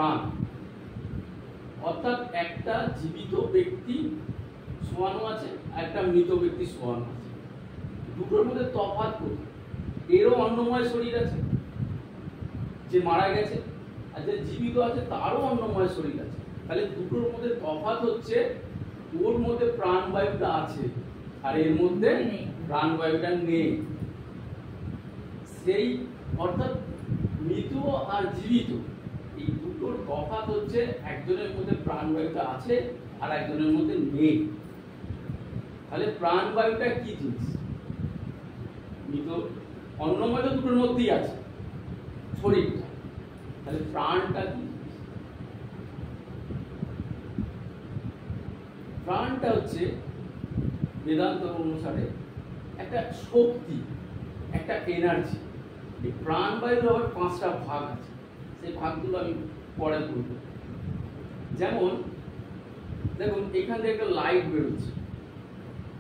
প্রাণ, অর্থাৎ একটা জীবিত ব্যক্তি শোয়ানো আছে, একটা মৃত ব্যক্তি শোয়ানো আছে, দুটোর মধ্যে তফাৎ কোথায়? এরও অন্নময় শরীর আছে যে মারা গেছে, আর যে জীবিত আছে তারও অন্নময় শরীর আছে। তাহলে দুটোর মধ্যে তফাৎ হচ্ছে ওর মধ্যে প্রাণবায়ুটা আছে আর এর মধ্যে প্রাণবায়ুটা নেই। সেই অর্থাৎ মৃত আর জীবিত এই দুটোর তফাৎ হচ্ছে একজনের মধ্যে প্রাণবায়ুটা আছে আর একজনের মধ্যে নেই। তাহলে প্রাণবায়ুটা কি জিনিস? মৃত অন্নময় তো দুটোর মধ্যেই আছে শরীরটা, তাহলে প্রাণটা কি? প্রাণটা হচ্ছে বেদান্ত অনুসারে একটা শক্তি, একটা এনার্জি। এই প্রাণবায়ুর আবার 5টা ভাগ আছে, সেই ভাগগুলো আমি পরে বলব। যেমন দেখুন এখান থেকে একটা লাইট বেরোচ্ছে,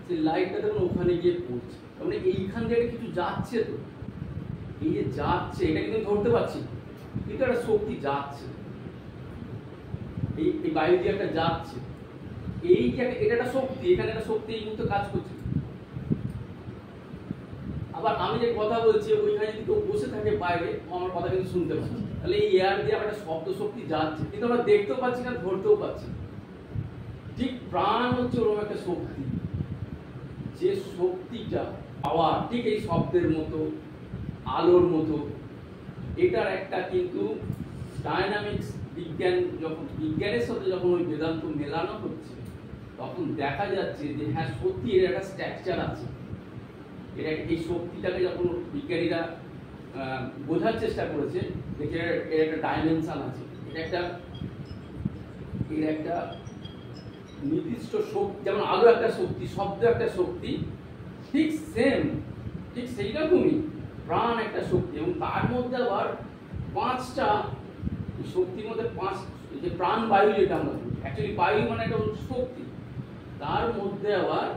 সেই লাইটটা দেখুন ওখানে গিয়ে পড়ছে, মানে এইখান থেকে কিছু যাচ্ছে। তো এই যে যাচ্ছে এটা কিন্তু ধরতে পারছি, কিন্তু একটা শক্তি যাচ্ছে, এই বায়ু দিয়ে একটা যাচ্ছে, এই যে এটা একটা শক্তি, এখানে একটা শক্তি এই মুহূর্তে কাজ করছে। আবার আমি যে কথা বলছি ওইখানে যদি কেউ বসে থাকে বাইরে, আমার কথা কিন্তু শুনতে পাচ্ছে। তাহলে এই এয়ার দিয়ে একটা শব্দ শক্তি যাচ্ছে, কিন্তু আমরা দেখতেও পাচ্ছি না, ধরতেও পাচ্ছি। ঠিক প্রাণ হচ্ছে ওরকম একটা শক্তি, যে শক্তিটা পাওয়ার ঠিক এই শব্দের মতো, আলোর মতো। এটার একটা কিন্তু ডায়নামিক্স বিজ্ঞান, যখন বিজ্ঞানের সাথে যখন ওই বেদান্ত মেলানো হচ্ছে তখন দেখা যাচ্ছে যে হ্যাঁ সত্যি এর একটা স্ট্রাকচার আছে। এটা এই শক্তিটাকে যখন বিজ্ঞানীরা বোঝার চেষ্টা করেছে, দেখে এর একটা ডাইমেনশন আছে, এটা এর একটা নির্দিষ্ট শক্তি, যেমন আলো একটা শক্তি, শব্দ একটা শক্তি, ঠিক সেম, ঠিক সেইরকমই প্রাণ একটা শক্তি। এবং তার মধ্যে আবার 5টা শক্তির মধ্যে 5 যে প্রাণ বায়ু, যেটা আমরা অ্যাকচুয়ালি বায়ু মানে একটা শক্তি, তার মধ্যে আবার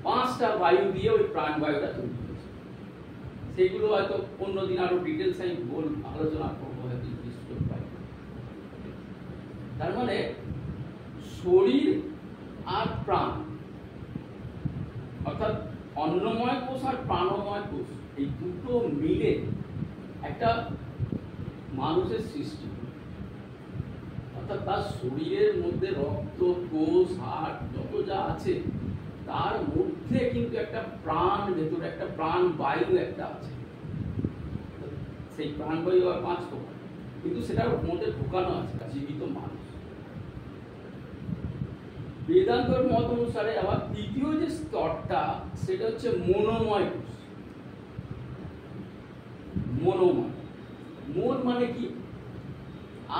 5টা বায়ু দিয়ে ওই প্রাণ বায়ুটা তৈরি হয়েছে। সেইগুলো হয়তো অন্যদিন আরো ডিটেলস আমি আলোচনা করবো হয়তো। তার মানে শরীর আর প্রাণ, অর্থাৎ অন্নময় কোষ আর প্রাণময় কোষ, এই দুটো মিলে একটা মানুষের সৃষ্টি। অর্থাৎ তার শরীরের মধ্যে রক্ত, কোষ, হাড় যত যা আছে তার মধ্যে কিন্তু একটা প্রাণ, ভেতরে একটা প্রাণ বায়ু একটা আছে। সেই প্রাণ বায়ু আর 5 প্রকার, কিন্তু সেটার মধ্যে ঢোকানো আছে জীবিত মানুষ। বেদান্তর মত অনুসারে আবার তৃতীয় যে স্তরটা সেটা হচ্ছে মনোময় কোষ। মনোময়, মন মানে কি?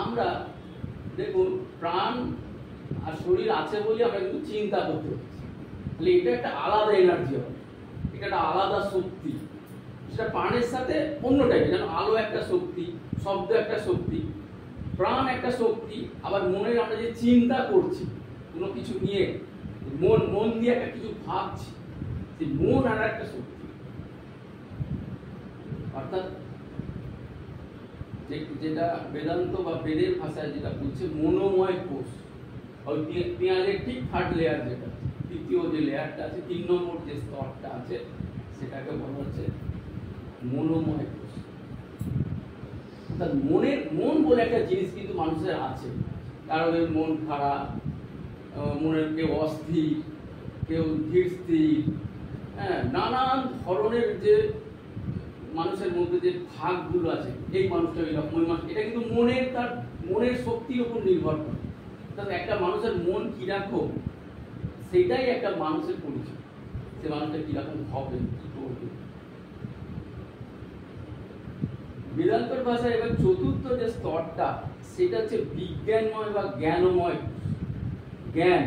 আমরা দেখুন প্রাণ আর শরীর আছে বলে আমরা কিন্তু চিন্তা করতে পারছি, তাহলে এটা একটা আলাদা এনার্জি হবে, এটা একটা আলাদা শক্তি। সেটা প্রাণের সাথে অন্য টাইপের, যেন আলো একটা শক্তি, শব্দ একটা শক্তি, প্রাণ একটা শক্তি। আবার মনের আমরা যে চিন্তা করছি কোনো কিছু নিয়ে, মন দিয়ে একটা কিছু ভাবছি, সেই মন আর একটা শক্তি। অর্থাৎ যেটা বেদান্ত বা বেদের ভাষায় যেটা বলছে মনোময় কোষ, ওই পেঁয়াজের ঠিক 3rd লেয়ার, যেটা তৃতীয় যে লেয়ারটা আছে, 3 নম্বর যে স্তরটা আছে, সেটাকে বলা হচ্ছে মনোময় কোষ। অর্থাৎ মন বলে একটা জিনিস কিন্তু মানুষের আছে। কারোর মন খারাপ, মনের কেউ অস্থির, কেউ ধীর স্থির, হ্যাঁ, নানান ধরনের যে মানুষের মধ্যে যে ভাগগুলো আছে, এই মানুষটা এরকম, ওই মানুষ, এটা কিন্তু তার মনের শক্তির উপর নির্ভর করে। অর্থাৎ একটা মানুষের মন কিরকম, সেটাই একটা মানুষের পরিচয়, সে মানুষটা কিরকম হবে, কি করবে। বেদান্তর ভাষায় এবার 4র্থ যে স্তরটা সেটা হচ্ছে বিজ্ঞানময় বা জ্ঞানময়। জ্ঞান,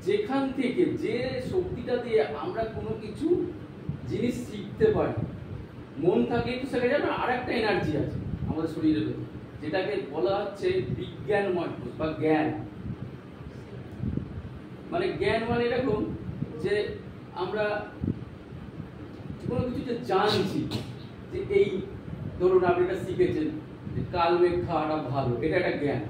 যেখান থেকে যে শক্তিটা দিয়ে আমরা কোনো কিছু জিনিস শিখতে পারি। মন থাকে তো সেটা যেন আর একটা এনার্জি আছে আমাদের শরীরের ভেতরে, যেটাকে বলা হচ্ছে বিজ্ঞানময় বা জ্ঞান। মানে জ্ঞান মানে এরকম যে আমরা কোনো কিছু যে জানছি, যে এই ধরুন আপনি এটা শিখেছেন, যে কাল মেঘ খাওয়াটা ভালো, এটা একটা জ্ঞান।